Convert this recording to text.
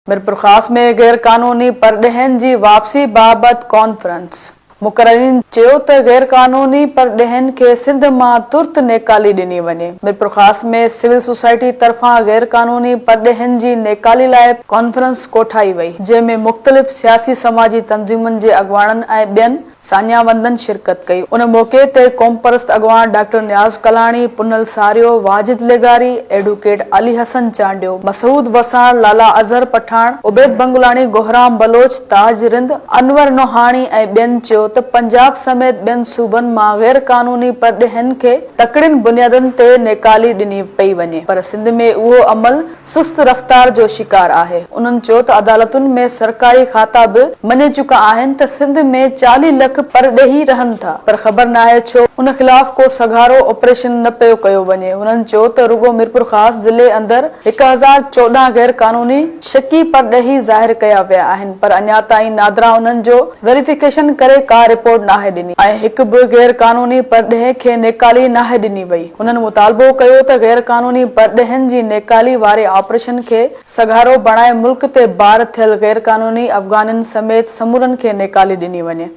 मिरपुर ख़ास में गैर कानूनी परॾेहनि जी वापसी बाबति कॉन्फ्रेंस। मुक़ररीन चयो त गैर कानूनी परॾेहनि खे सिंध मां तुर्त नेकाली ॾिनी वञे। मिरपुर ख़ास में सिविल सोसाइटी तरफ़ां गैर कानूनी परॾेहनि जी नेकाली लाइ कॉन्फ्रेंस कोठाई वई, जंहिंमें मुख़्तलिफ़ सियासी समाजी तंज़ीमुनि जे अॻवाननि ऐं ॿियनि सान्यावंदनि शिरकत कई। उन मौक़े ते क़ौम परस्त अॻवान डॉक्टर नियाज़ कलाणी, पुनल सारियो, वाजिद लेगारी, एडवोकेट अली हसन चांडियो, मसूद वसाण, लाला अज़हर पठाण, उबैद बंगुलाणी, गोहराम बलोच, ताज रिंद, अनवर नोहाणी ऐं ॿियनि चयो त पंजाब समेत ॿियनि सूबनि मां गैर कानूनी परॾेहनि खे तकड़ियुनि बुनियादनि ते नेकाली ॾिनी पई वञे, पर सिंध में उहो अमल सुस्त रफ़्तार जो शिकार आहे। उन्हनि चयो त अदालतुनि में सरकारी खाता बि मञे चुका आहिनि त सिंध में 40 लख परॾेही रहनि था, पर ख़बर नाहे छो उन ख़िलाफ़ को सघारो ऑपरेशन न पियो कयो वञे। उन्हनि चयो त रुगो मिरपुर ख़ास ज़िले अंदरि 1014 गैर कानूनी शकी परॾेही ज़ाहिर कया विया आहिनि, पर अञा ताईं नादरा उन्हनि जो वेरिफिकेशन करे का रिपोर्ट नाहे ॾिनी ऐं हिकु बि गैर कानूनी परॾेह खे नेकाली नाहे ॾिनी वई। उन्हनि मुतालबो कयो त गैर कानूनी परॾेहनि जी नेकाली वारे ऑपरेशन खे सघारो बणाए मुल्क ते बार थियल गैर कानूनी अफ़गाननि समेत समूरनि खे नेकाली ॾिनी वञे।